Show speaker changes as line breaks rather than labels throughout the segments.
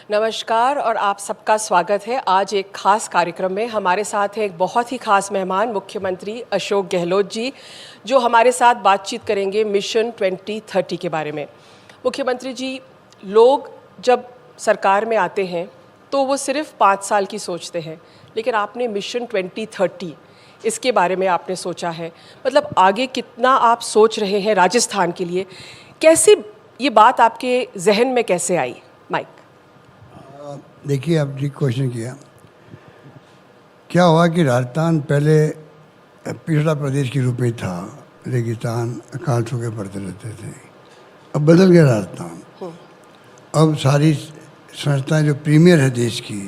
नमस्कार और आप सबका स्वागत है। आज एक खास कार्यक्रम में हमारे साथ हैं एक बहुत ही खास मेहमान मुख्यमंत्री अशोक गहलोत जी, जो हमारे साथ बातचीत करेंगे मिशन 2030 के बारे में। मुख्यमंत्री जी, लोग जब सरकार में आते हैं तो वो सिर्फ 5 साल की सोचते हैं, लेकिन आपने मिशन 2030 इसके बारे में आपने सोचा है। मतलब आगे कितना आप सोच रहे हैं राजस्थान के लिए, कैसे ये बात आपके जहन में कैसे आई? माइक।
देखिए, आपने क्वेश्चन किया, क्या हुआ कि राजस्थान पहले पिछड़ा प्रदेश के रूप में था, रेगिस्तान अकाल सूखे पड़ते रहते थे। अब बदल गया राजस्थान। अब सारी संस्थाएं जो प्रीमियर है देश की,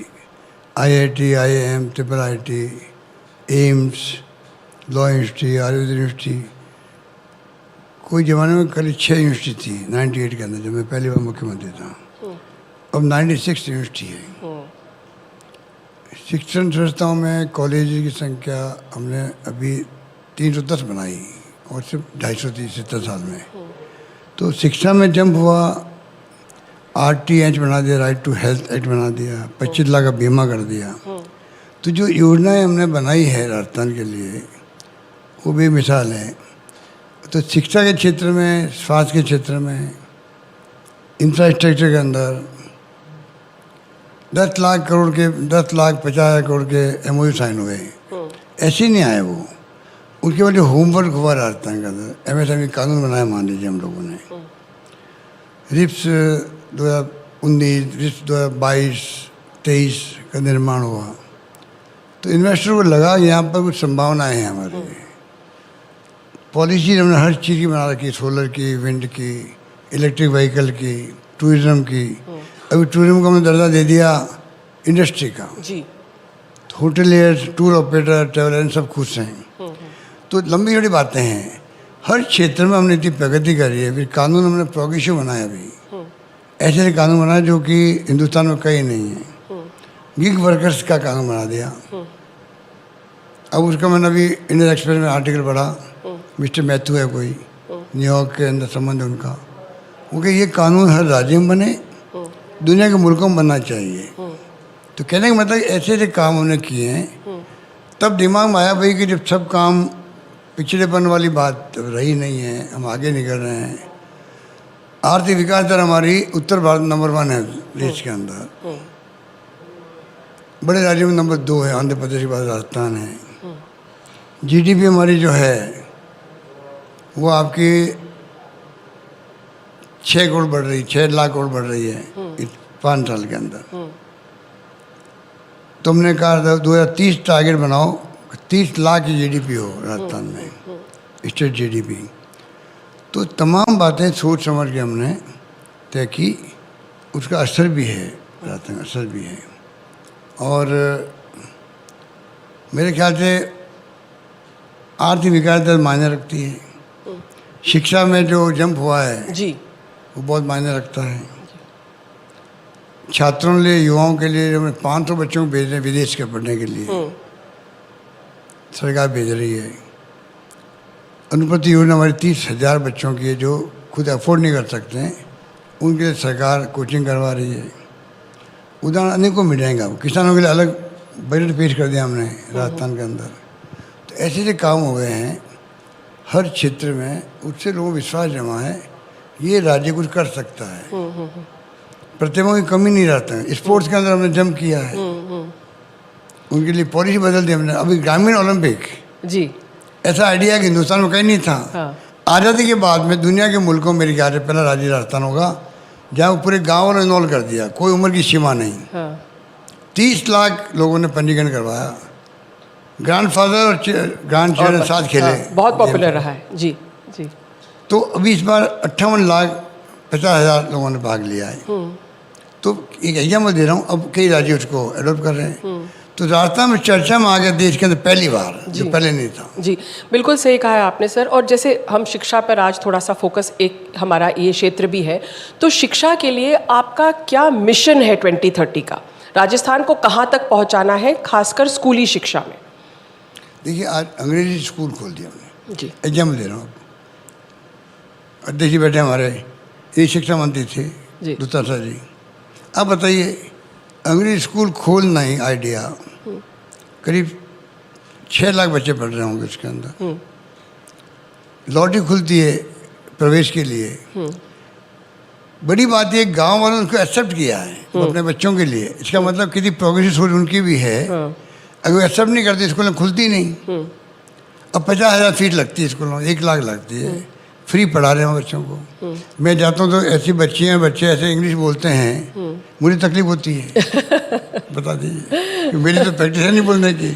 IIT, IIM, IIIT, AIIMS, law university, Ayurveda university, कोई ज़माने में करीब 6 यूनिवर्सिटी थी 98 के अंदर, जब मैं पहली बार मुख्यमंत्री था। अब 96 यूनिवर्सिटी है। शिक्षण संस्थाओं में कॉलेज की संख्या हमने अभी 310 बनाई और सिर्फ 250 साल में। तो शिक्षा में जंप हुआ, RTH बना दिया, राइट टू हेल्थ एक्ट बना दिया, 25 लाख का बीमा कर दिया। तो जो योजनाएं हमने बनाई है राजस्थान के लिए, वो भी मिसाल है। तो शिक्षा के क्षेत्र में, स्वास्थ्य के क्षेत्र में, इंफ्रास्ट्रक्चर के अंदर 10 लाख 50,000 करोड़ के MOU साइन हुए। ऐसे ही नहीं आए वो, उनके वजह होमवर्क हुआ राजस्थान के अंदर। MSME कानून बनाया, मान लीजिए हम लोगों ने। RIPS 2019, RIPS 2022-23 का निर्माण हुआ। तो इन्वेस्टर को लगा यहाँ पर कुछ संभावनाएं हैं हमारे। पॉलिसी हमने हर चीज़ की बना रखी, सोलर की, विंड की, इलेक्ट्रिक व्हीकल की, टूरिज्म की। अभी टूरिज्म को हमने दर्जा दे दिया इंडस्ट्री का जी। होटलियर्स, टूर ऑपरेटर, ट्रैवलर सब खुश हैं। तो लंबी बड़ी बातें हैं, हर क्षेत्र में हमने इतनी प्रगति करी है। फिर कानून हमने प्रोग्रेसिव बनाया, अभी ऐसे कानून बनाए जो कि हिंदुस्तान में कहीं नहीं है। गिग वर्कर्स का कानून बना दिया। अब उसका मैंने अभी इंडियन एक्सप्रेस में आर्टिकल पढ़ा, मिस्टर मैथ्यू है कोई, न्यूयॉर्क के अंदर संबंध उनका, क्योंकि ये कानून हर राज्य में बने, दुनिया के मुल्कों में बनना चाहिए। तो कहने का मतलब ऐसे ऐसे काम हमने किए हैं। तब दिमाग में आया भाई कि जब सब काम, पिछड़ेपन वाली बात रही नहीं है, हम आगे निकल रहे हैं। आर्थिक विकास दर हमारी उत्तर भारत नंबर 1 है देश के अंदर, बड़े राज्यों में नंबर 2 है, आंध्र प्रदेश के बाद राजस्थान है। GDP हमारी जो है वो आपकी 6 करोड़ बढ़ रही, 6 लाख करोड़ बढ़ रही है 5 साल के अंदर। तुमने कहा था 2030 टारगेट बनाओ, 30 लाख की GDP हो राजस्थान में, स्टेट GDP। तो तमाम बातें सोच समझ के हमने तय की। उसका असर भी है, राजस्थान का असर भी है। और मेरे ख्याल से आर्थिक विकास दर मायने रखती है। शिक्षा में जो जंप हुआ है जी, वो बहुत मायने रखता है। छात्रों के लिए, युवाओं के लिए 500 बच्चों को भेज रहे हैं विदेश के पढ़ने के लिए, सरकार भेज रही है। अनुप्रति योजना हमारी 30,000 बच्चों की है जो खुद अफोर्ड नहीं कर सकते हैं, उनके लिए सरकार कोचिंग करवा रही है। उदाहरण अनेकों मिल जाएंगे आपको। किसानों के लिए अलग बजट पेश कर दिया हमने राजस्थान के अंदर। तो ऐसे ऐसे काम हो गए हैं हर क्षेत्र में, उससे लोगों को विश्वास जमा है ये राज्य कुछ कर सकता है। प्रतिभाओं की कमी नहीं रहता है। स्पोर्ट्स के अंदर हमने जंप किया है, उनके लिए पॉलिसी बदल दी हमने। अभी ग्रामीण ओलंपिक जी, ऐसा आइडिया कि हिंदुस्तान में कहीं नहीं था। आज़ादी के बाद में दुनिया के मुल्कों में मेरे ख्याल से पहला राज्य राजस्थान होगा जहाँ पूरे गाँव ने इन्वॉल्व कर दिया, कोई उम्र की सीमा नहीं। 30 लाख लोगों ने पंजीकरण करवाया। ग्रैंडफादर और ग्रैंडचिल्ड्रन साथ खेले,
बहुत पॉपुलर रहा है जी जी।
तो अभी इस बार 58,50,000 लोगों ने भाग लिया है। तो एक एग्जाम्पल दे रहा हूँ, अब कई राज्य उसको एडोप्ट कर रहे हैं। तो राजस्थान में चर्चा में आ गया देश के अंदर पहली बार, जो पहले नहीं था।
जी, बिल्कुल सही कहा है आपने सर। और जैसे हम शिक्षा पर आज थोड़ा सा फोकस, एक हमारा ये क्षेत्र भी है, तो शिक्षा के लिए आपका क्या मिशन है 2030 का? राजस्थान को कहाँ तक पहुँचाना है, खासकर स्कूली शिक्षा में?
देखिए, आज अंग्रेजी स्कूल खोल दिया हमने
जी।
एग्जाम्पल दे रहा हूँ। अध्यक्ष जी बैठे हमारे, ये शिक्षा मंत्री थे दुत्तासा जी, अब बताइए, अंग्रेजी स्कूल खोलना ही आइडिया, करीब 6 लाख बच्चे पढ़ रहे होंगे उसके अंदर। लॉटरी खुलती है प्रवेश के लिए। बड़ी बात ये, गांव वालों ने उसको एक्सेप्ट किया है अपने बच्चों के लिए। इसका मतलब कितनी प्रोग्रेसिव सोच उनकी भी है। अगर वो एक्सेप्ट नहीं करते स्कूल में खुलती नहीं। अब 50,000 फीस लगती है स्कूलों में, 1 लाख लगती है। फ्री पढ़ा रहे हैं बच्चों को। मैं जाता हूँ तो ऐसी बच्चियाँ बच्चे ऐसे इंग्लिश बोलते हैं, मुझे तकलीफ होती है। बता दीजिए, मेरी तो प्रैक्टिस है नहीं बोलने की,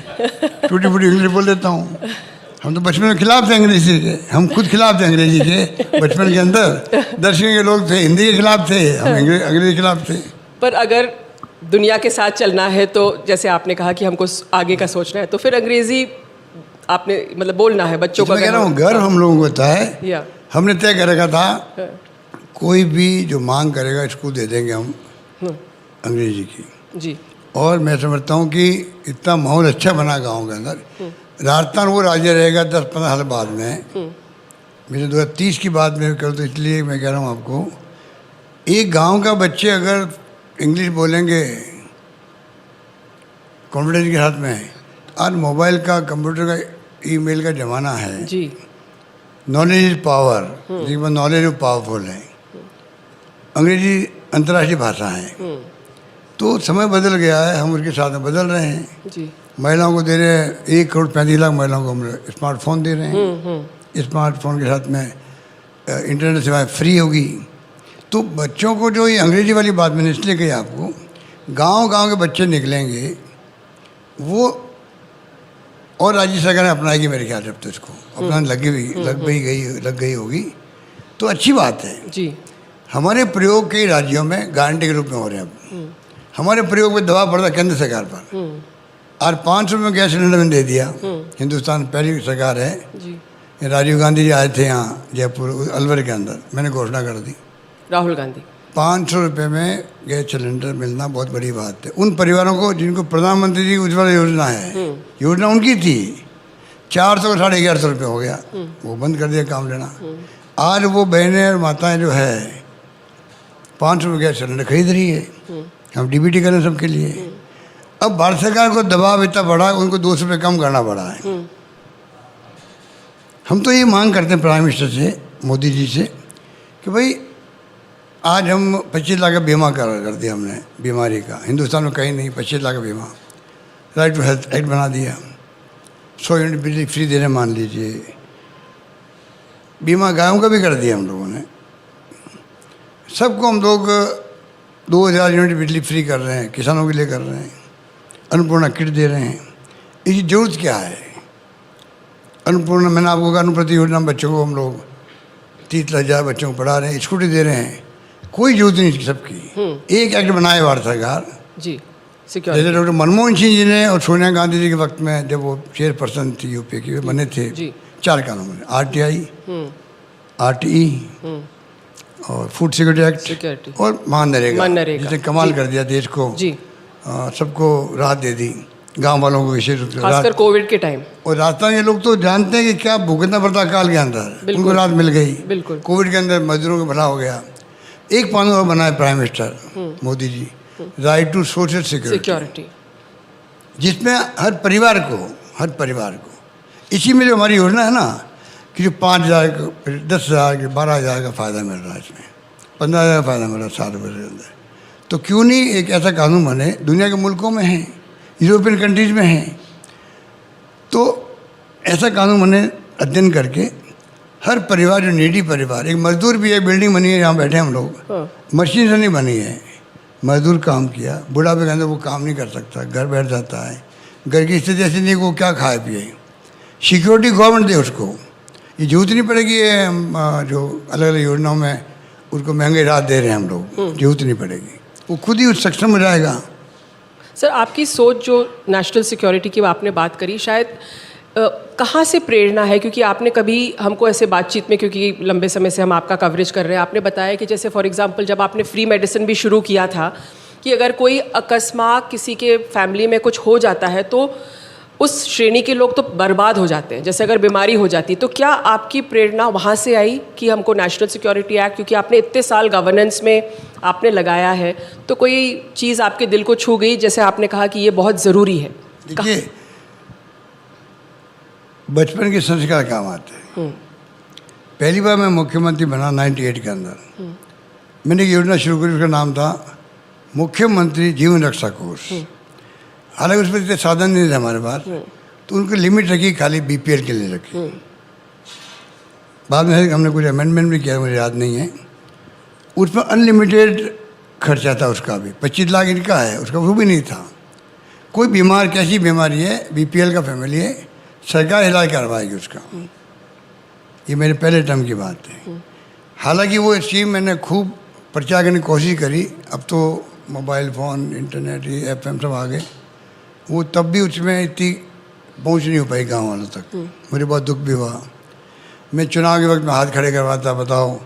टूटी फूटी इंग्लिश बोल देता हूँ। हम तो बचपन में खिलाफ थे अंग्रेजी के, हम खुद खिलाफ थे अंग्रेजी के बचपन के अंदर। दर्शन के लोग थे, हिंदी के खिलाफ थे, हम अंग्रेजी के खिलाफ थे।
पर अगर दुनिया के साथ चलना है तो जैसे आपने कहा कि हमको आगे का सोचना है, तो फिर अंग्रेजी आपने मतलब बोलना है बच्चों को।
कह रहा हूँ, गर्व हम लोगों को होता है। हमने तय कर रखा था, कोई भी जो मांग करेगा स्कूल दे देंगे हम अंग्रेजी की
जी। और
मैं समझता हूँ कि इतना माहौल अच्छा बना गाँव के अंदर। राजस्थान वो राज्य रहेगा 10-15 साल बाद में। मेरे 2030 की बात मैं करूँ तो इसलिए मैं कह रहा हूँ आपको, एक गांव का बच्चे अगर इंग्लिश बोलेंगे कॉन्फिडेंस के साथ में, आज मोबाइल का, कंप्यूटर का, ईमेल का ज़माना है
जी।
नॉलेज इज पावर, जिसमें नॉलेज पावरफुल है। अंग्रेजी अंतर्राष्ट्रीय भाषा है, तो समय बदल गया है, हम उसके साथ में बदल रहे हैं
जी।
महिलाओं को दे रहे हैं 1 करोड़ 35 लाख महिलाओं को हम स्मार्टफोन दे रहे हैं। स्मार्टफोन के साथ में इंटरनेट सेवाएं फ्री होगी। तो बच्चों को जो ये अंग्रेजी वाली बात मैंने इसलिए कही आपको, गांव-गांव के बच्चे निकलेंगे वो, और राज्य सरकार अपनाएगी मेरे ख्याल से। अब तो इसको अपना लग गई होगी, तो अच्छी बात है
जी।
हमारे प्रयोग कई राज्यों में गारंटी के रूप में हो रहे हैं। अब हमारे प्रयोग में दबाव पड़ता है केंद्र सरकार पर। आज 500 रुपये में गैस सिलेंडर में दे दिया। हिंदुस्तान पहली सरकार है
जी।
राजीव गांधी जी आए थे यहाँ जयपुर अलवर के अंदर, मैंने घोषणा कर दी,
राहुल गांधी। 500
रुपये में गैस सिलेंडर मिलना बहुत बड़ी बात है उन परिवारों को जिनको प्रधानमंत्री जी उज्ज्वला योजना है। योजना उनकी थी, 400 का 1150 रुपये हो गया, वो बंद कर दिया काम लेना। आज वो बहनें और माताएं जो है 500 रुपये गैस सिलेंडर खरीद रही है। हम डीबीटी करें सबके लिए। अब भारत सरकार को दबाव इतना बढ़ा, उनको 200 रुपये कम करना पड़ा है। हम तो ये मांग करते हैं प्राइम मिनिस्टर से, मोदी जी से, कि भाई आज हम 25 लाख का बीमा कर दिया हमने बीमारी का, हिंदुस्तान में कहीं नहीं 25 लाख का बीमा। राइट टू हेल्थ एक्ट बना दिया, 100 यूनिट बिजली फ्री दे रहे, मान लीजिए। बीमा गायों का भी कर दिया हम लोगों ने। सबको हम लोग 2000 यूनिट बिजली फ्री कर रहे हैं, किसानों के लिए कर रहे हैं। अन्नपूर्णा किट दे रहे हैं। इसकी जरूरत क्या है? अन्नपूर्णा, मैंने आपको कहा अनुप्रति योजना बच्चों को हम लोग 30,000 बच्चों को पढ़ा रहे हैं, स्कूटी दे रहे हैं। कोई जरूरत नहीं सबकी। एक एक्ट बनाए भारत सरकार जी, जैसे डॉक्टर मनमोहन सिंह जी ने और सोनिया गांधी जी के वक्त में जब वो चेयरपर्सन थी यूपी की, बने थे 4 कानून बने, RTI, RTE और फूड सिक्योरिटी एक्ट और मनरेगा, जिसने कमाल कर दिया देश को, सबको राहत दे दी, गांव वालों को विशेष रूप से, खासकर कोविड के टाइम। और राजस्थान के लोग तो जानते हैं कि क्या भुगतना पड़ता काल के अंदर, उनको राहत मिल गई। कोविड के अंदर मजदूरों को भला हो गया। एक कानून और बनाया prime minister Modi ji, right to social security, जिसमें हर परिवार को इसी में जो हमारी योजना है ना, कि जो 5,000 10,000 12,000 का फ़ायदा मिल रहा है, इसमें 15,000 का फ़ायदा मिल रहा है 7 वर्ष के अंदर। तो क्यों नहीं एक ऐसा कानून बने, दुनिया के मुल्कों में है, यूरोपियन कंट्रीज में है, तो ऐसा कानून बने अध्ययन करके हर परिवार, जो नीडी परिवार, एक मजदूर भी है, बिल्डिंग बनी है यहाँ बैठे हम लोग, मशीन से नहीं बनी है, मजदूर काम किया, बुढ़ापे के अंदर वो काम नहीं कर सकता, घर बैठ जाता है, घर की स्थिति ऐसी नहीं, वो क्या खाए पिए, सिक्योरिटी गवर्नमेंट दे उसको। ये जरूरत नहीं पड़ेगी जो अलग अलग योजनाओं में उसको महंगे राहत दे रहे हैं हम लोग, जरूरत नहीं पड़ेगी, वो खुद ही उस सक्षम हो जाएगा।
सर, आपकी सोच जो नेशनल सिक्योरिटी की आपने बात करी, शायद कहाँ से प्रेरणा है? क्योंकि आपने कभी हमको ऐसे बातचीत में, क्योंकि लंबे समय से हम आपका कवरेज कर रहे हैं, आपने बताया कि जैसे फॉर एग्जांपल जब आपने फ्री मेडिसिन भी शुरू किया था, कि अगर कोई अकस्मात किसी के फैमिली में कुछ हो जाता है तो उस श्रेणी के लोग तो बर्बाद हो जाते हैं, जैसे अगर बीमारी हो जाती, तो क्या आपकी प्रेरणा वहाँ से आई कि हमको नेशनल सिक्योरिटी एक्ट, क्योंकि आपने इतने साल गवर्नेंस में आपने लगाया है, तो कोई चीज़ आपके दिल को छू गई, जैसे आपने कहा कि ये बहुत ज़रूरी है?
देखिए, बचपन के संस्कार काम आते हैं। पहली बार मैं मुख्यमंत्री बना 98 के अंदर। मैंने एक योजना शुरू करी, उसका नाम था मुख्यमंत्री जीवन रक्षा कोष। हालांकि उसमें इतने साधन नहीं थे हमारे पास, तो उनको लिमिट रखी, खाली बीपीएल के लिए रखी। बाद में हमने कुछ अमेंडमेंट भी किया, मुझे याद नहीं है। उसमें अनलिमिटेड खर्चा था उसका भी, 25 लाख इनका है, उसका वो भी नहीं था। कोई बीमार, कैसी बीमारी है, बीपीएल का फैमिली है, सरकार इलाज करवाएगी उसका। ये मेरे पहले टर्म की बात है। हालांकि वो स्कीम मैंने खूब प्रचार करने की कोशिश करी। अब तो मोबाइल फ़ोन, इंटरनेट, ये एफएम सब आ गए, वो तब भी उसमें इतनी पहुंच नहीं हो पाई गांव वालों तक। मुझे बहुत दुख भी हुआ। मैं चुनाव के वक्त में हाथ खड़े करवाता, बताओ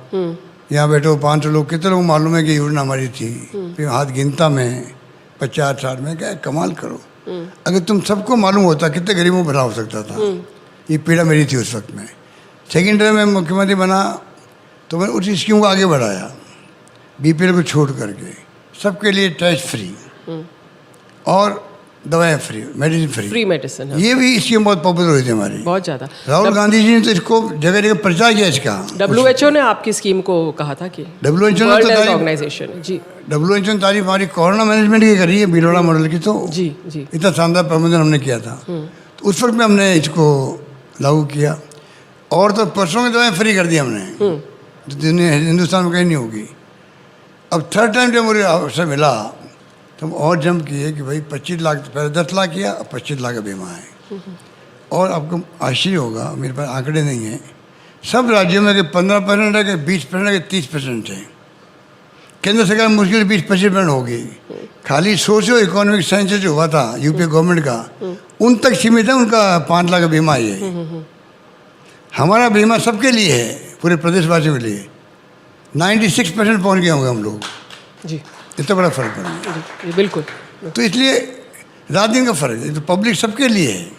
यहाँ बैठो 500 लोग, कितने लोग मालूम है कि योजना हमारी थी? फिर हाथ गिनता मैं 50-60 में, क्या कमाल करो। अगर तुम सबको मालूम होता, कितने गरीबों को भला हो सकता था। ये पीड़ा मेरी थी उस वक्त में। सेकेंड टर्म में मुख्यमंत्री बना तो मैंने उस स्कीम को आगे बढ़ाया, बीपीएल को छोड़ करके सबके लिए टेस्ट फ्री और दवाएं फ्री, मेडिसिन फ्री
मेडिसिन।
ये भी स्कीम बहुत पॉपुलर हुई थी हमारी,
बहुत ज़्यादा।
राहुल गांधी जी ने तो इसको जगह जगह प्रचार किया इसका।
WHO ने आपकी स्कीम को कहा था कि
WHO ने
वर्ल्ड हेल्थ ऑर्गेनाइजेशन, जी,
WHO ने तारीफ हमारी कोरोना मैनेजमेंट की करी है, भीलवाड़ा मॉडल की। तो
जी जी,
इतना शानदार प्रबंधन हमने किया था। तो उस वक्त में हमने इसको लागू किया, और तो परसों की दवाएं फ्री कर दी हमने, जो दुनिया हिंदुस्तान में कहीं नहीं होगी। अब थर्ड टाइम जब मुझे अवसर मिला तो हम और जंप किए कि भाई 25 लाख, पहले 10 लाख किया, अब 25 लाख का बीमा है। और आपको आश्चर्य होगा, मेरे पास आंकड़े नहीं हैं, सब राज्यों में कि 15% है, कि 20% है, कि 30% है। केंद्र सरकार मुश्किल 20-25% होगी। खाली सोशियो इकोनॉमिक साइंस जो हुआ था यूपी गवर्नमेंट का, उन तक सीमित है उनका 5 लाख का बीमा है। हमारा बीमा सबके लिए है, पूरे प्रदेशवासियों के लिए। 96% पहुँच गए होंगे हम लोग
जी।
इतना बड़ा फर्क पड़ गया।
जी बिल्कुल।
तो इसलिए रात दिन का फर्क है, तो पब्लिक सबके लिए है।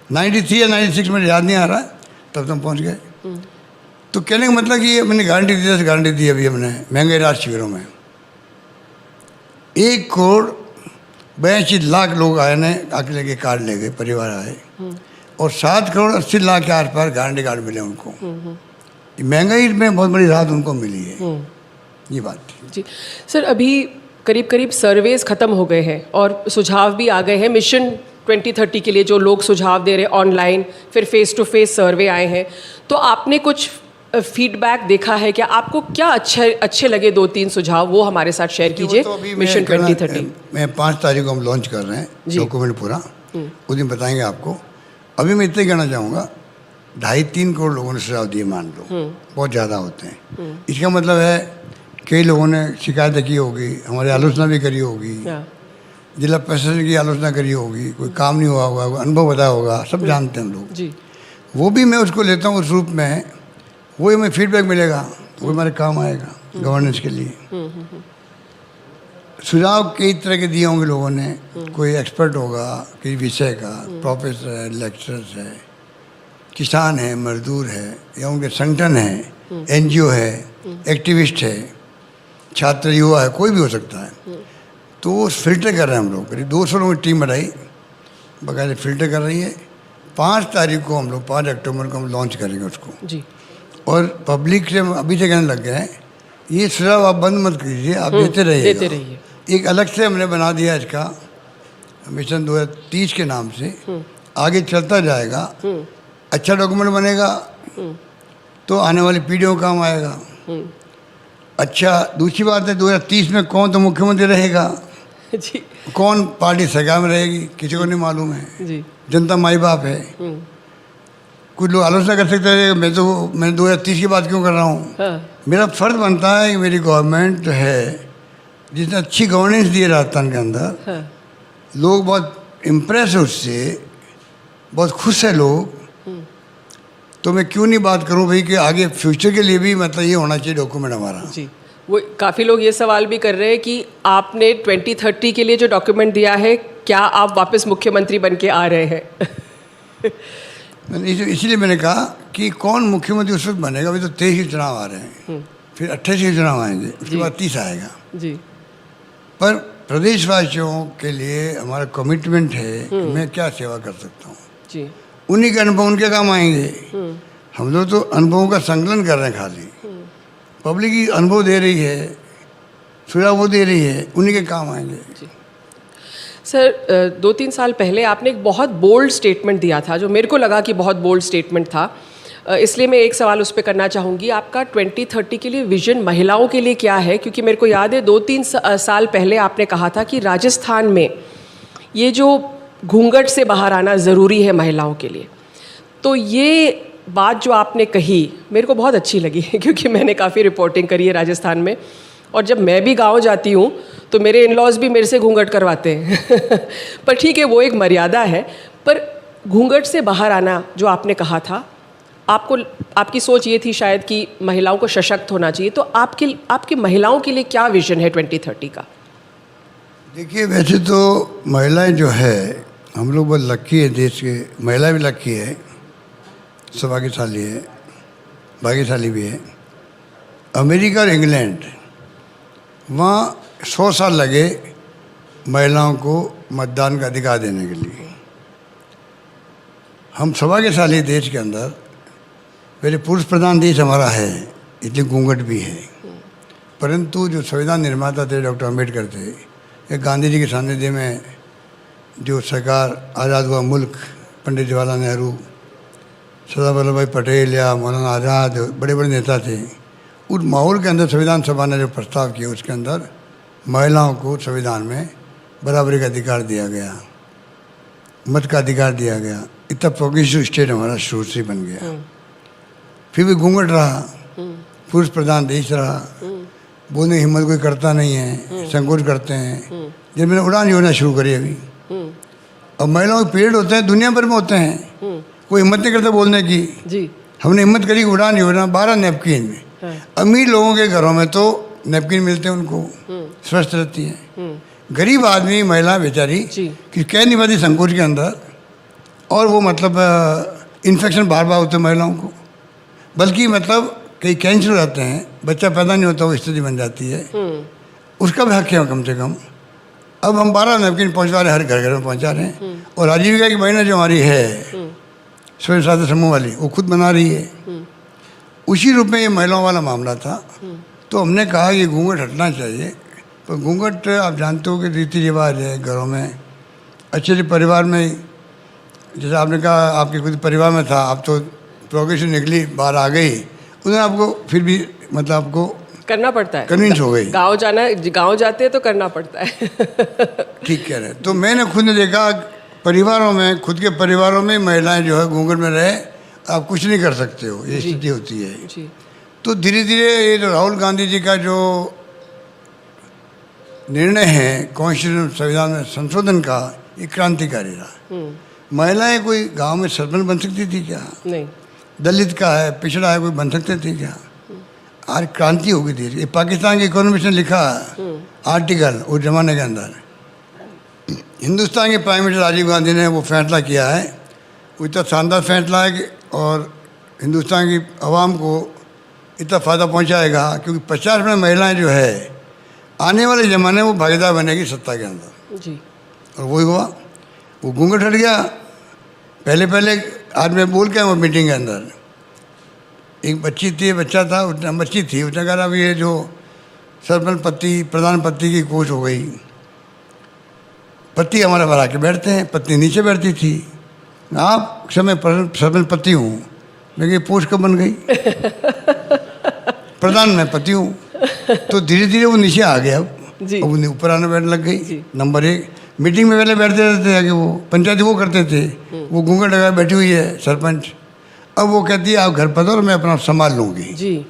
93 या 96 मुझे याद नहीं आ रहा, तब तक पहुंच गए। तो कहने का मतलब कि मैंने गारंटी दी, गारंटी दी अभी हमने महंगे इलाज शिविरों में 1,82,00,000 लोग आए ने आके लेके कार्ड ले गए, परिवार आए, और 7,80,00,000 के आस पास गारंटी कार्ड मिले उनको। महंगाई में बहुत बड़ी राहत उनको मिली है, ये बात थी।
जी सर, अभी करीब करीब सर्वेज ख़त्म हो गए हैं और सुझाव भी आ गए हैं मिशन 2030 के लिए, जो लोग सुझाव दे रहे हैं ऑनलाइन, फिर फेस टू फेस सर्वे आए हैं। तो आपने कुछ फीडबैक देखा है क्या? आपको क्या अच्छे लगे 2-3 सुझाव, वो हमारे साथ शेयर कीजिए। मिशन 2030
मैं 5 तारीख को हम लॉन्च कर रहे हैं डॉक्यूमेंट पूरा, उस दिन बताएंगे आपको। अभी मैं इतना ही कहना चाहूँगा, 2.5-3 करोड़ लोगों ने सुझाव दिए, मान लो बहुत ज़्यादा होते हैं। इसका मतलब है कई लोगों ने शिकायतें की होगी, हमारी आलोचना भी करी होगी, जिला प्रशासन की आलोचना करी होगी, कोई काम नहीं हुआ होगा, कोई अनुभव बताया होगा, सब जानते हैं हम लोग जी। वो भी मैं उसको लेता हूँ उस रूप में, वो हमें फीडबैक मिलेगा, वो हमारे काम आएगा गवर्नेंस के लिए। सुझाव कई तरह के दिए होंगे लोगों ने, कोई एक्सपर्ट होगा किसी विषय का, प्रोफेसर है, लेक्चरर्स है, किसान है, मजदूर है, या उनके संगठन है, NGO है, एक्टिविस्ट है, छात्र युवा है, कोई भी हो सकता है। तो वो फिल्टर कर रहे हैं हम लोग, करीब 200 लोगों की टीम बनाई, बकायदे फिल्टर कर रही है। 5 तारीख को हम लोग, 5 अक्टूबर को हम लॉन्च करेंगे उसको जी। और पब्लिक से अभी से कहने लग गए हैं, ये सुझाव आप बंद मत कीजिए, आप देते रहिए। एक अलग से हमने बना दिया इसका, मिशन 2030 के नाम से, आगे चलता जाएगा। अच्छा डॉक्यूमेंट बनेगा तो आने वाली पीढ़ियों काम आएगा। अच्छा, दूसरी बात है 2030 में कौन तो मुख्यमंत्री रहेगा जी, कौन पार्टी सरकार में रहेगी, किसी को नहीं मालूम है जी। जनता माई बाप है। कुछ लोग आलोचना कर सकते हैं, मैं 2030 की बात क्यों कर रहा हूँ। हाँ। मेरा फर्ज बनता है कि मेरी गवर्नमेंट जो है, जिसने अच्छी गवर्नेंस दी है राजस्थान के अंदर, हाँ। लोग बहुत इम्प्रेस है उससे, बहुत खुश है लोग, तो मैं क्यों नहीं बात करूं भाई कि आगे फ्यूचर के लिए भी मतलब ये होना चाहिए डॉक्यूमेंट हमारा जी। वो काफ़ी लोग ये सवाल भी कर रहे हैं कि आपने 2030 के लिए जो डॉक्यूमेंट दिया है, क्या आप वापस मुख्यमंत्री बन के आ रहे हैं? इसीलिए मैंने कहा कि कौन मुख्यमंत्री उस वक्त बनेगा, अभी तो 23 चुनाव आ रहे हैं, फिर 28 के चुनाव आएंगे, उसके बाद 30 आएगा।
जी।
पर प्रदेशवासियों के लिए हमारा कमिटमेंट है कि मैं क्या सेवा कर सकता हूँ।
जी।
उन्हीं के अनुभव उनके काम आएंगे। हम लोग तो अनुभवों का संकलन कर रहे हैं खाली। पब्लिक ही अनुभव दे रही है, सुझाव वो दे रही है, उन्हीं के काम आएंगे।
जी। सर 2-3 साल पहले आपने एक बहुत बोल्ड स्टेटमेंट दिया था, जो मेरे को लगा कि बहुत बोल्ड स्टेटमेंट था, इसलिए मैं एक सवाल उस पर करना चाहूँगी। आपका 2030 के लिए विजन महिलाओं के लिए क्या है? क्योंकि मेरे को याद है 2-3 साल पहले आपने कहा था कि राजस्थान में ये जो घूंघट से बाहर आना ज़रूरी है महिलाओं के लिए। तो ये बात जो आपने कही मेरे को बहुत अच्छी लगी क्योंकि मैंने काफ़ी रिपोर्टिंग करी है राजस्थान में, और जब मैं भी गांव जाती हूँ तो मेरे इन-लॉज भी मेरे से घूंघट करवाते हैं पर ठीक है, वो एक मर्यादा है। पर घूंघट से बाहर आना जो आपने कहा था, आपकी सोच ये थी शायद कि महिलाओं को सशक्त होना चाहिए। तो आपकी महिलाओं के लिए क्या विजन है 2030 का?
देखिए, वैसे तो महिलाएं जो है, हम लोग बहुत लक्की है, देश के महिला भी लक्की है, सौभाग्यशाली है, भाग्यशाली भी है। अमेरिका और इंग्लैंड, वहाँ 100 साल लगे महिलाओं को मतदान का अधिकार देने के लिए। हम सौभाग्यशाली देश के अंदर, पहले पुरुष प्रधान देश हमारा है, इसलिए घूंघट भी है। परंतु जो संविधान निर्माता थे डॉक्टर अम्बेडकर थे, ये गांधी जी के सानिध्य में जो सरकार आज़ाद हुआ मुल्क, पंडित जवाहरलाल नेहरू, सरदार वल्लभ भाई पटेल या मौलाना आज़ाद, बड़े बड़े नेता थे, उस माहौल के अंदर संविधान सभा ने जो प्रस्ताव किया, उसके अंदर महिलाओं को संविधान में बराबरी का अधिकार दिया गया, मत का अधिकार दिया गया। इतना प्रोग्रेसिव स्टेट हमारा शुरू से बन गया। फिर भी घूंघट रहा, पुरुष प्रधान देश रहा, बोलने की हिम्मत कोई करता नहीं है, संकोच करते हैं। जब मैंने उड़ान योजना शुरू करी अभी, अब महिलाओं के पीरियड होते हैं, दुनिया भर में होते हैं, कोई हिम्मत नहीं करता बोलने की।
जी।
हमने हिम्मत करी, उड़ान योजना 12 नैपकिन में। अमीर लोगों के घरों में तो नैपकिन मिलते हैं, उनको स्वस्थ रहती है। गरीब आदमी, महिला बेचारी कि कह नहीं पाती संकोच के अंदर, और वो मतलब इन्फेक्शन बार बार होते हैं महिलाओं को, बल्कि मतलब कई कैंसर हो जाते हैं, बच्चा पैदा नहीं होता, वो स्थिति बन जाती है। उसका भी हक है कम से कम। अब हम 12 नैपकिन पहुँचवा रहे हैं, हर घर घर में पहुँचा रहे हैं। और आजीविका की महीना जो हमारी है स्वयं सहायता समूह वाली, वो खुद बना रही है। उसी रूप में ये महिलाओं वाला मामला था। तो हमने कहा कि घूंघट हटना चाहिए। पर घूंघट आप जानते हो कि रीति रिवाज है घरों में। अच्छे परिवार में, जैसे आपने कहा आपके खुद परिवार में था, आप तो प्रोग्रेशन निकली, बाहर आ गई, उन्हें आपको फिर भी मतलब आपको
करना पड़ता है,
कन्विंस हो गई।
गाँव जाते हैं तो करना पड़ता है
ठीक कह रहे। तो मैंने खुद ने देखा परिवारों में, खुद के परिवारों में महिलाएं जो है घूंघट में रहे, आप कुछ नहीं कर सकते हो, ये स्थिति होती है।
जी। तो
धीरे धीरे ये जो राहुल गांधी जी का जो निर्णय है कॉन्स्टिट्यूशन संविधान में संशोधन का, ये क्रांतिकारी रहा। महिलाएं कोई गांव में सरपंच बन सकती थी क्या? नहीं। दलित का है, पिछड़ा है, कोई बन सकते थे क्या? आज क्रांति हो गई थी। ये पाकिस्तान के इकोनॉमिस्ट ने लिखा आर्टिकल उस जमाने के अंदर, हिंदुस्तान के प्राइम मिनिस्टर राजीव गांधी ने वो फैसला किया है। वो इतना शानदार फैसला है कि और हिंदुस्तान की आवाम को इतना फ़ायदा पहुंचाएगा, क्योंकि 50% महिलाएं जो है आने वाले ज़माने में वो भागीदार बनेगी सत्ता के अंदर। जी। और वही हुआ, वो घूंघट हट गया। पहले आज मैं बोल के वो मीटिंग के अंदर एक बच्चा था, उसने कहा अब ये जो सरपंच पति, प्रधान पति की कोच हो गई, पति हमारे बाहर आके बैठते हैं, पत्नी नीचे बैठती थी। आप समय सरपंच पति हूँ, मैं ये पोस्ट कब बन गई प्रधान मैं पति हूँ। तो धीरे धीरे वो नीचे आ गया। अब उन्हें ऊपर आने बैठने लग गई। नंबर 1, मीटिंग में पहले बैठते रहते थे, आगे वो पंचायती वो करते थे, वो घूंघट लगा बैठी हुई है सरपंच। अब वो कहती है आप घर पर दो, मैं अपना संभाल लूँगी। जी।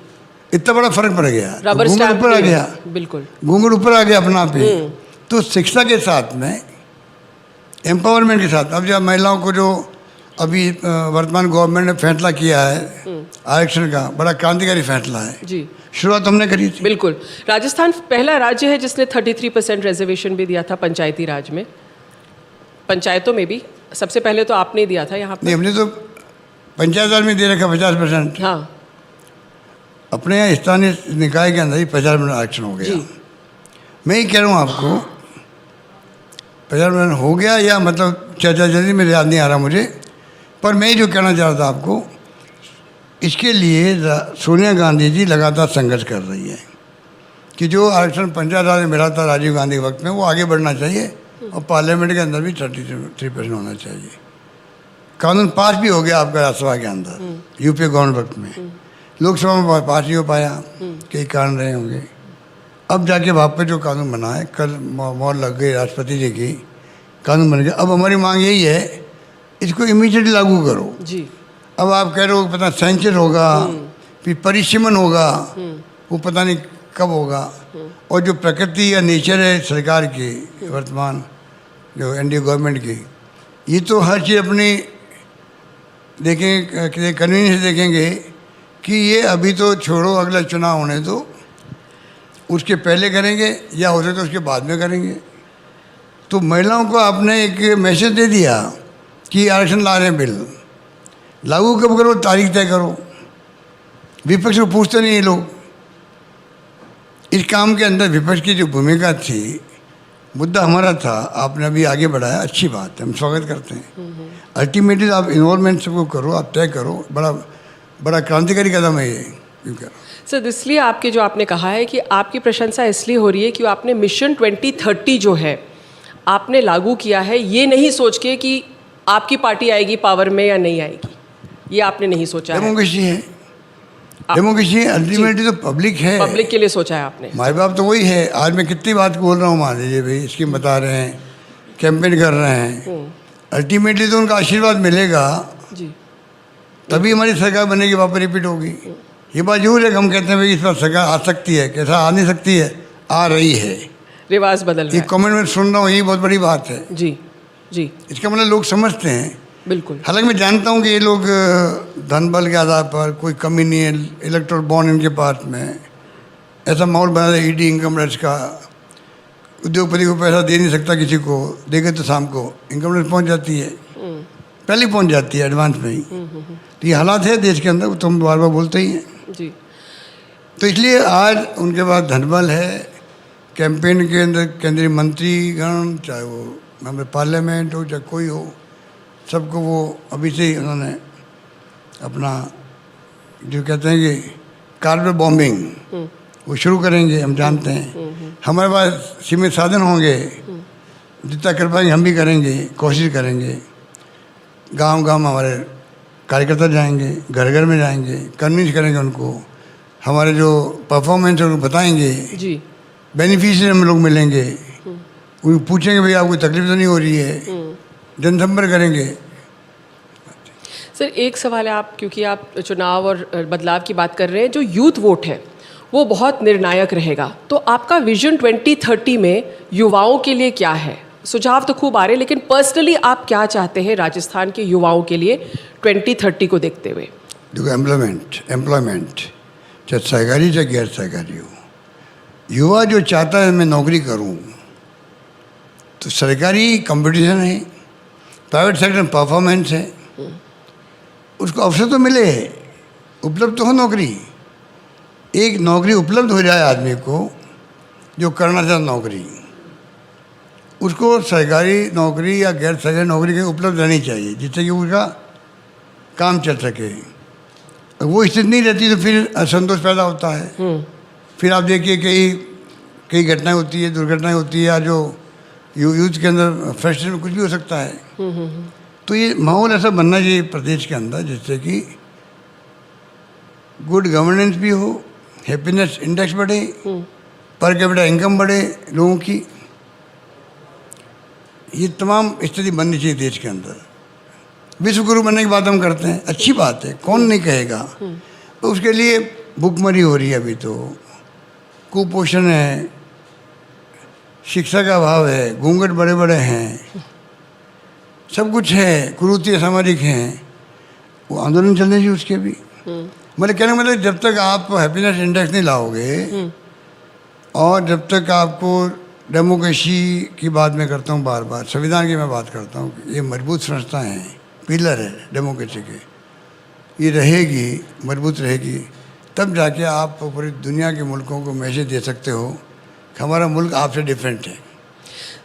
इतना बड़ा फर्क पड़ गया। घूंघट ऊपर आ गया, बिल्कुल घूंघट ऊपर आ गया अपना आप ही। तो शिक्षा के साथ में, एम्पावरमेंट के साथ, अब जब महिलाओं को जो अभी वर्तमान गवर्नमेंट ने फैसला किया है आरक्षण का, बड़ा क्रांतिकारी फैसला है। जी। शुरुआत हमने करी थी। बिल्कुल।
राजस्थान पहला राज्य है जिसने 33% रिजर्वेशन भी दिया था पंचायती राज में। पंचायतों में भी सबसे पहले तो आपने ही दिया था यहाँ पर।
नहीं, हमने तो पंचायत राज में दे रखा 50%।
हाँ।
अपने यहाँ स्थानीय निकाय के अंदर ही 50% आरक्षण हो गया। मैं ही कह रहा हूँ आपको 50% हो गया या मतलब चर्चा जल्दी मेरे याद नहीं आ रहा मुझे, पर मैं जो कहना चाह रहा था आपको, इसके लिए सोनिया गांधी जी लगातार संघर्ष कर रही है कि जो आरक्षण 50,000 में मिला था राजीव गांधी के वक्त में, वो आगे बढ़ना चाहिए और पार्लियामेंट के अंदर भी 33% होना चाहिए। कानून पास भी हो गया आपका राज्यसभा के अंदर यूपी गवर्नमेंट वक्त में, लोकसभा में पास नहीं हो पाया, कई कारण रहे होंगे। अब जाके वापस जो कानून बना है, कल मोहर लग गई राष्ट्रपति जी की, कानून बन गया। अब हमारी मांग यही है, इसको इमीडिएटली लागू करो
जी।
अब आप कह रहे हो पता सेंचर होगा, फिर परिसीमन होगा, वो पता नहीं कब होगा। और जो प्रकृति या नेचर है सरकार की वर्तमान जो एनडीए गवर्नमेंट की, ये तो हर चीज़ अपनी देखेंगे, कन्वीनियंस देखेंगे कि ये अभी तो छोड़ो, अगला चुनाव होने दो, उसके पहले करेंगे या हो सकता है उसके बाद में करेंगे। तो महिलाओं को आपने एक मैसेज दे दिया कि आरक्षण ला रहे हैं बिल, लागू कब करो, तारीख तय करो। विपक्ष को पूछते नहीं ये लोग। इस काम के अंदर विपक्ष की जो भूमिका थी, मुद्दा हमारा था, आपने अभी आगे बढ़ाया, अच्छी बात है, हम स्वागत करते हैं। अल्टीमेटली आप इन्वॉल्वमेंट सबको करो, आप तय करो, बड़ा बड़ा क्रांतिकारी कदम है ये, क्यों करो।
सर इसलिए आपके जो आपने कहा है कि आपकी प्रशंसा इसलिए हो रही है कि आपने मिशन 2030 जो है आपने लागू किया है, ये नहीं सोच के कि आपकी पार्टी आएगी पावर में या नहीं आएगी, ये आपने नहीं सोचा है।
डेमोक्रेसी है, डेमोक्रेसी अल्टीमेटली तो पब्लिक है,
पब्लिक के लिए सोचा है आपने।
माई बाप तो वही है। आज मैं कितनी बात बोल रहा हूँ, मान लीजिए भाई स्कीम बता रहे हैं, कैंपेन कर रहे हैं, अल्टीमेटली तो उनका आशीर्वाद मिलेगा
जी,
तभी हमारी सरकार बनेगी, वापस रिपीट होगी। ये बात जरूर है कि हम कहते हैं भाई इस बार सरकार आ सकती है, कैसा आ नहीं सकती है, आ रही है,
रिवाज बदल रहा
ये
है।
कमेंट में सुन रहा हूँ, यही बहुत बड़ी बात है
जी जी,
इसका मतलब लोग समझते हैं।
बिल्कुल।
हालांकि मैं जानता हूँ कि ये लोग धन बल के आधार पर कोई कमी नहीं है, इलेक्टोरल बॉन्ड इनके पास में, ऐसा माहौल बना है ईडी इनकम टैक्स का, उद्योगपति को पैसा दे नहीं सकता किसी को, देखे तो शाम को इनकम टैक्स पहुँच जाती है, पहले पहुँच जाती है एडवांस में ही। तो ये हालात है देश के अंदर, वो तो हम बार बार बोलते ही हैं
जी।
तो इसलिए आज उनके पास धनबल है, कैंपेन के अंदर केंद्रीय मंत्रीगण, चाहे वो हमारे पार्लियामेंट हो चाहे कोई हो, सबको वो अभी से ही उन्होंने अपना जो कहते हैं कि कार्बन बॉम्बिंग वो शुरू करेंगे, हम जानते हैं। हमारे पास सीमित साधन होंगे, जितना कर पाएंगे हम भी करेंगे, कोशिश करेंगे। गांव-गांव हमारे कार्यकर्ता जाएंगे, घर घर में जाएंगे, कन्विंस करेंगे उनको, हमारे जो परफॉर्मेंस है उनको बताएंगे
जी,
बेनिफिशियरी हम लोग मिलेंगे, उनको पूछेंगे भाई आपको तकलीफ तो नहीं हो रही है, जनसंपर्क करेंगे।
सर एक सवाल है, आप क्योंकि आप चुनाव और बदलाव की बात कर रहे हैं, जो यूथ वोट है वो बहुत निर्णायक रहेगा, तो आपका विजन 2030 में युवाओं के लिए क्या है? सुझाव तो खूब आ रहे हैं, लेकिन पर्सनली आप क्या चाहते हैं राजस्थान के युवाओं के लिए 2030 को देखते हुए?
देखो एम्प्लॉयमेंट चाहे सरकारी चाहे गैर सरकारी हो, युवा जो चाहता है मैं नौकरी करूं, तो सरकारी कंपटीशन है, प्राइवेट सेक्टर में परफॉर्मेंस है, उसको अवसर तो मिले, उपलब्ध तो हो नौकरी। एक नौकरी उपलब्ध हो जाए आदमी को जो करना चाहता नौकरी, उसको सरकारी नौकरी या गैर सरकारी नौकरी के उपलब्ध रहनी चाहिए, जिससे कि उसका काम चल सके। वो स्थिति नहीं रहती तो फिर असंतोष पैदा होता है। फिर आप देखिए कई घटनाएं होती है, दुर्घटनाएं होती है, या जो यूथ के अंदर फ्रस्ट्रेशन में कुछ भी हो सकता है। तो ये माहौल ऐसा बनना चाहिए प्रदेश के अंदर जिससे कि गुड गवर्नेंस भी हो, हैप्पीनेस इंडेक्स बढ़े, पर कैपिटा इनकम बढ़े लोगों की, ये तमाम स्थिति बननी चाहिए देश के अंदर। विश्व गुरु बनने की बात हम करते हैं, अच्छी बात है, कौन नहीं कहेगा। तो उसके लिए भुखमरी हो रही है अभी, तो कुपोषण है, शिक्षा का अभाव है, घूंघट बड़े बड़े हैं, सब कुछ है, कुरीति सामाजिक हैं, वो आंदोलन चलने चाहिए उसके भी। मेरे कहने का मतलब जब तक आप हैप्पीनेस इंडेक्स नहीं लाओगे, और जब तक आपको डेमोक्रेसी की बात मैं करता हूँ बार बार, संविधान की मैं बात करता हूँ, ये मजबूत संस्था हैं, पिलर है डेमोक्रेसी के, ये रहेगी, मजबूत रहेगी, तब जाके आप पूरी दुनिया के मुल्कों को मैसेज दे सकते हो कि हमारा मुल्क आपसे डिफरेंट है।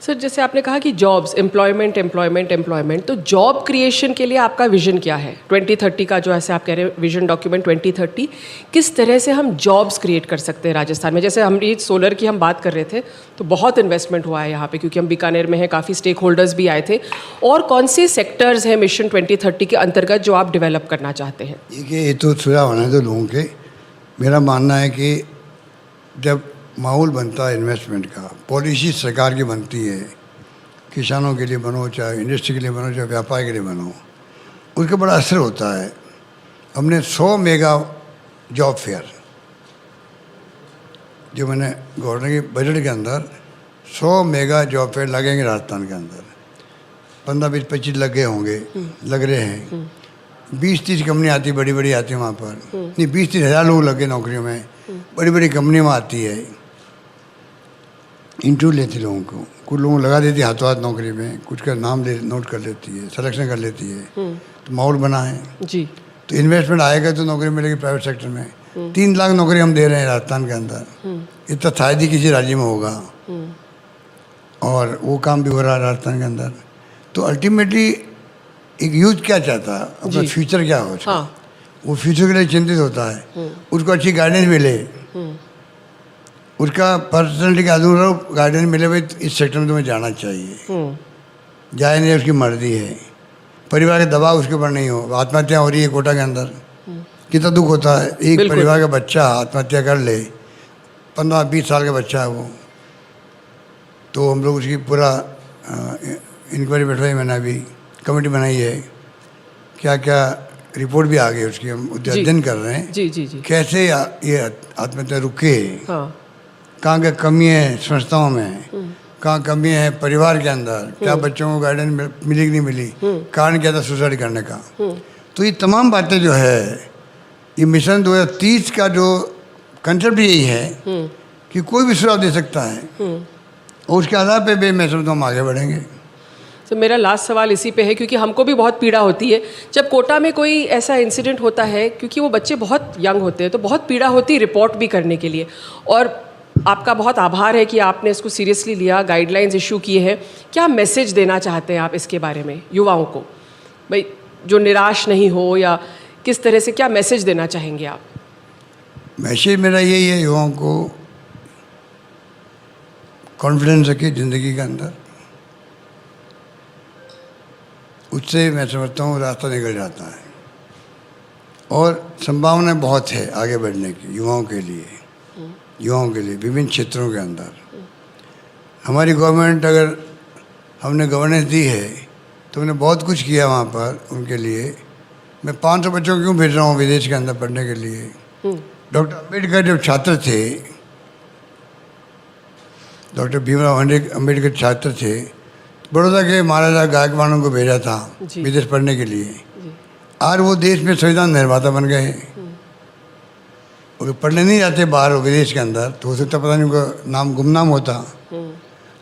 सर, जैसे आपने कहा कि जॉब्स, एम्प्लॉयमेंट एम्प्लॉयमेंट एम्प्लॉयमेंट, तो जॉब क्रिएशन के लिए आपका विजन क्या है 2030 का, जो ऐसे आप कह रहे हैं विजन डॉक्यूमेंट 2030, किस तरह से हम जॉब्स क्रिएट कर सकते हैं राजस्थान में? जैसे हम ये सोलर की हम बात कर रहे थे तो बहुत इन्वेस्टमेंट हुआ है यहाँ पे, क्योंकि हम बीकानेर में हैं, काफ़ी स्टेक होल्डर्स भी आए थे। और कौन से सेक्टर्स हैं मिशन 2030 के अंतर्गत जो आप डेवलप करना चाहते हैं?
ये तो सुझाव होना है तो लोगों के। मेरा मानना है कि जब माहौल बनता है इन्वेस्टमेंट का, पॉलिसी सरकार की बनती है, किसानों के लिए बनो, चाहे इंडस्ट्री के लिए बनो, चाहे व्यापार के लिए बनो, उसका बड़ा असर होता है। हमने 100 मेगा जॉब फेयर, जो मैंने गवर्नर के बजट के अंदर 100 मेगा जॉब फेयर लगेंगे राजस्थान के अंदर, 15-20-25 लगे होंगे, लग रहे हैं। 20-30 कंपनी आती, बड़ी बड़ी आती है वहाँ पर, नहीं 20-30 हज़ार लोग लगे नौकरियों में, बड़ी बड़ी कंपनी में आती है, इंटरव्यू लेती लोगों को, कुछ लोगों को लगा देती है हाथों हाथ नौकरी में, कुछ का नाम नोट कर लेती है, सिलेक्शन कर लेती है, तो माहौल बना है जी। तो इन्वेस्टमेंट आएगा तो नौकरी मिलेगी प्राइवेट सेक्टर में। 3 लाख नौकरी हम दे रहे हैं राजस्थान के अंदर, इतना शायद ही किसी राज्य में होगा, और वो काम भी हो रहा है राजस्थान के अंदर। तो अल्टीमेटली एक यूथ क्या चाहता है, अपना फ्यूचर क्या हो, वो फ्यूचर के लिए चिंतित होता है, उसको अच्छी गाइडेंस मिले, उसका पर्सनैलिटी का अनुरूप गाइडेंस मिले, भाई इस सेक्टर में तुम्हें जाना चाहिए, जाए नहीं, उसकी मर्जी है, परिवार का दबाव उसके ऊपर नहीं हो। आत्महत्या हो रही है कोटा के अंदर, कितना दुख होता है, एक परिवार का बच्चा आत्महत्या कर ले, 15-20 साल का बच्चा है वो। तो हम लोग उसकी पूरा इंक्वायरी बैठवाई, मैंने अभी कमेटी बनाई है, क्या क्या रिपोर्ट भी आ गई उसकी, हम अध्ययन कर रहे हैं जी। कैसे ये आत्महत्या रुके, कहाँ क्या कमी है संस्थाओं में, कहाँ कमी है परिवार के अंदर, क्या बच्चों को गाइडेंस मिली कि नहीं मिली, कारण क्या था सुसाइड करने का। तो ये तमाम बातें जो है, ये मिशन 2030 का जो कंसेप्ट यही है कि कोई भी सुझाव दे सकता है, और उसके आधार पे मैं समझता हूँ हम आगे बढ़ेंगे।
तो मेरा लास्ट सवाल इसी पे है, क्योंकि हमको भी बहुत पीड़ा होती है जब कोटा में कोई ऐसा इंसिडेंट होता है, क्योंकि वो बच्चे बहुत यंग होते हैं, तो बहुत पीड़ा होती है रिपोर्ट भी करने के लिए। और आपका बहुत आभार है कि आपने इसको सीरियसली लिया, गाइडलाइंस इशू किए हैं। क्या मैसेज देना चाहते हैं आप इसके बारे में युवाओं को, भाई जो निराश नहीं हो, या किस तरह से क्या मैसेज देना चाहेंगे आप?
मैसेज मेरा यही है, युवाओं को कॉन्फिडेंस रखिए ज़िंदगी के अंदर, उससे मैं समझता हूँ रास्ता निकल जाता है, और संभावना बहुत है आगे बढ़ने की युवाओं के लिए विभिन्न क्षेत्रों के अंदर। हमारी गवर्नमेंट, अगर हमने गवर्नेंस दी है तो हमने बहुत कुछ किया वहाँ पर उनके लिए। मैं 500 बच्चों को क्यों भेज रहा हूँ विदेश के अंदर पढ़ने के लिए? डॉक्टर अम्बेडकर जब छात्र थे, डॉक्टर भीमराव अम्बेडकर छात्र थे, बड़ौदा के महाराजा गायकवाड़ों को भेजा था विदेश पढ़ने के लिए। आज वो देश में संविधान निर्माता बन गए। और पढ़ने नहीं जाते बाहर विदेश के अंदर, तो हो सकता पता नहीं उनका नाम गुमनाम होता।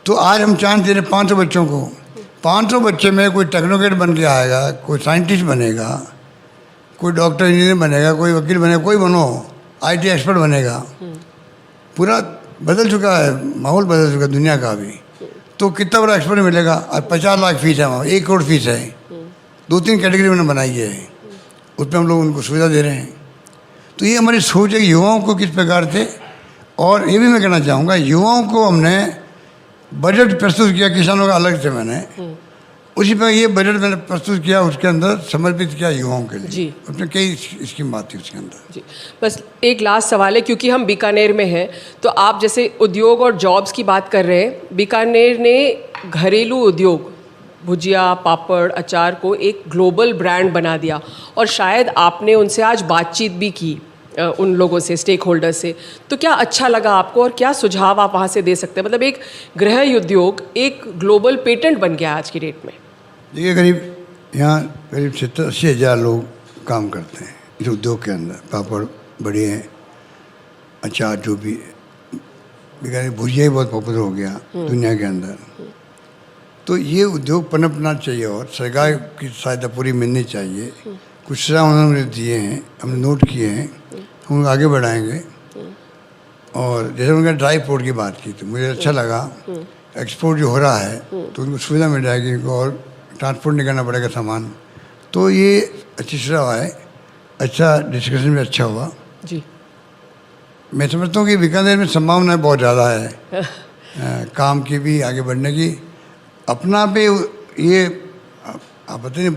तो आज हम चांस दे रहे 500 बच्चों को, 500 बच्चे में कोई टेक्नोक्रेट बन के आएगा, कोई साइंटिस्ट बनेगा, कोई डॉक्टर इंजीनियर बनेगा, कोई वकील बनेगा, कोई बनो IT एक्सपर्ट बनेगा। पूरा बदल चुका है, माहौल बदल चुका है दुनिया का भी। तो कितना बड़ा एक्सपर्ट मिलेगा? और 50 लाख फीस है वहाँ, 1 करोड़ फीस है। 2-3 कैटेगरी मैंने बनाई है, उसमें हम लोग उनको सुविधा दे रहे हैं। तो ये हमारी सोच है कि युवाओं को किस प्रकार से, और ये भी मैं कहना चाहूँगा, युवाओं को हमने बजट प्रस्तुत किया किसानों का अलग से, मैंने उसी पर ये बजट मैंने प्रस्तुत किया, उसके अंदर समर्पित किया युवाओं के लिए जी। उसमें कई स्कीम आती है उसके अंदर जी। बस
एक लास्ट सवाल है, क्योंकि हम बीकानेर में हैं, तो आप जैसे उद्योग और जॉब्स की बात कर रहे हैं, बीकानेर ने घरेलू उद्योग भुजिया, पापड़, अचार को एक ग्लोबल ब्रांड बना दिया, और शायद आपने उनसे आज बातचीत भी की, उन लोगों से, स्टेक होल्डर से। तो क्या अच्छा लगा आपको, और क्या सुझाव आप वहाँ से दे सकते हैं? मतलब एक गृह उद्योग एक ग्लोबल पेटेंट बन गया आज की डेट में।
देखिए, यहाँ करीब 70-80 हज़ार लोग काम करते हैं इस उद्योग के अंदर। पापड़ बड़े हैं, अचार जो भी, भुजिया ही बहुत पॉपुलर हो गया दुनिया के अंदर। तो ये उद्योग पनपना चाहिए, और सरकार की सहायता पूरी मिलनी चाहिए। कुछ सुझाव उन्होंने दिए हैं, हमने नोट किए हैं, हम आगे बढ़ाएंगे। और जैसे उनका ड्राई पोर्ट की बात की तो मुझे अच्छा लगा, एक्सपोर्ट जो हो रहा है तो उनको सुविधा मिल जाएगी, उनको और ट्रांसपोर्ट नहीं करना पड़ेगा सामान। तो ये अच्छी सुझाव है, अच्छा डिस्कशन में अच्छा हुआ
जी।
मैं समझता हूँ कि बीकानेर में संभावनाएं बहुत ज़्यादा है काम की भी, आगे बढ़ने की। अपना पे ये आप बताइए,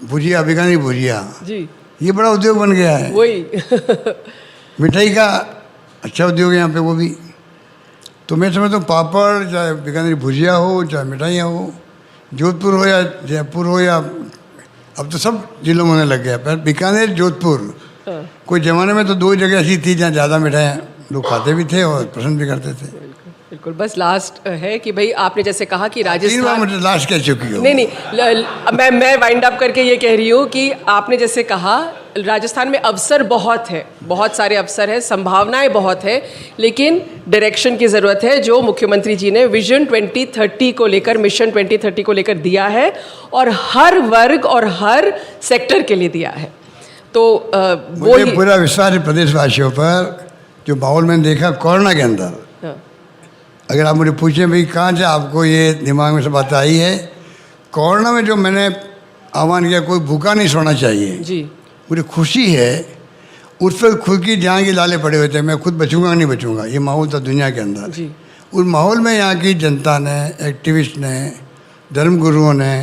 भुजिया, बीकानेर भुजिया
जी,
ये बड़ा उद्योग बन गया है।
वही
मिठाई का अच्छा उद्योग है यहाँ पे वो भी। तो मैं समझता हूँ पापड़, चाहे बीकानेर भुजिया हो, चाहे मिठाइयाँ हो, जोधपुर हो या जयपुर हो, या अब तो सब जिलों में होने लग गया। पर बीकानेर, जोधपुर, कोई ज़माने में तो दो जगह ऐसी थी जहाँ ज़्यादा मिठाइयाँ लोग खाते भी थे और पसंद भी करते थे।
बिल्कुल। बस लास्ट है कि भाई आपने जैसे कहा कि राजस्थान,
मुझे लास्ट कह चुकी हो।
नहीं, मैं वाइंड अप करके ये कह रही हूँ कि आपने जैसे कहा राजस्थान में अवसर बहुत है, बहुत सारे अवसर है, संभावनाएं बहुत है, लेकिन डायरेक्शन की ज़रूरत है जो मुख्यमंत्री जी ने विजन 2030 को लेकर, मिशन 2030 को लेकर दिया है और हर वर्ग और हर सेक्टर के लिए दिया है। तो
मुझे पूरा विश्वास है प्रदेशवासियों पर। जो माहौल मैंने देखा कोरोना के अंदर, अगर आप मुझे पूछें भाई कहाँ से आपको ये दिमाग में से बात आई है, कोरोना में जो मैंने आह्वान किया कोई भूखा नहीं सोना चाहिए
जी,
मुझे खुशी है। उस पर खुद की जान के लाले पड़े हुए थे, मैं खुद बचूंगा नहीं बचूंगा, ये माहौल था दुनिया के अंदर
जी।
उस माहौल में यहाँ की जनता ने, एक्टिविस्ट ने, धर्मगुरुओं ने,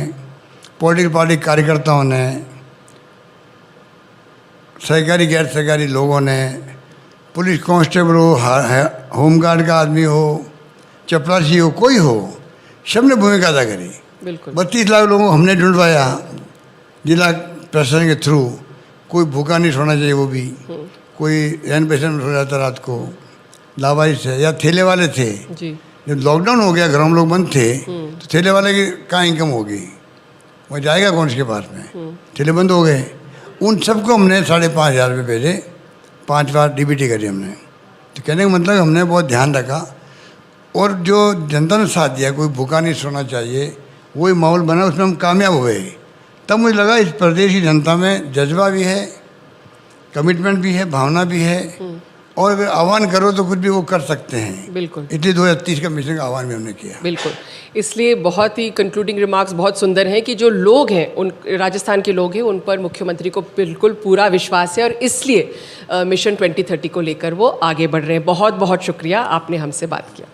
पॉलिटिकल पार्टी कार्यकर्ताओं ने, सरकारी गैर सरकारी लोगों ने, पुलिस कांस्टेबल हो, होमगार्ड का आदमी हो, चपरासी हो, कोई हो, सब ने भूमिका अदा करी।
बिल्कुल।
32 लाख लोगों को हमने ढूंढवाया जिला प्रशासन के थ्रू। कोई भूखा नहीं सोना चाहिए, वो भी कोई रैन पेशेंट हो जाता रात को, लावारिस है या ठेले वाले थे
जी।
जब लॉकडाउन हो गया, घरों में लोग बंद थे, तो ठेले वाले की कहाँ इनकम होगी, वो जाएगा कौन उसके पास में, ठेले बंद हो गए। उन सबको हमने 5,500 रुपये भेजे, 5 बार डीबीटी करी हमने। तो कहने का मतलब हमने बहुत ध्यान रखा और जो जनता ने साथ दिया, कोई भूखा नहीं सोना चाहिए, वही माहौल बना, उसमें हम कामयाब हुए। तब मुझे लगा इस प्रदेश की जनता में जज्बा भी है, कमिटमेंट भी है, भावना भी है, और अगर आह्वान करो तो कुछ भी वो कर सकते हैं।
बिल्कुल।
इसलिए 2030 का मिशन का आह्वान भी हमने किया।
बिल्कुल। इसलिए बहुत ही कंक्लूडिंग रिमार्क्स बहुत सुंदर हैं कि जो लोग हैं, उन राजस्थान के लोग हैं, उन पर मुख्यमंत्री को बिल्कुल पूरा विश्वास है और इसलिए मिशन 2030 को लेकर वो आगे बढ़ रहे हैं। बहुत बहुत शुक्रिया, आपने हमसे बात किया।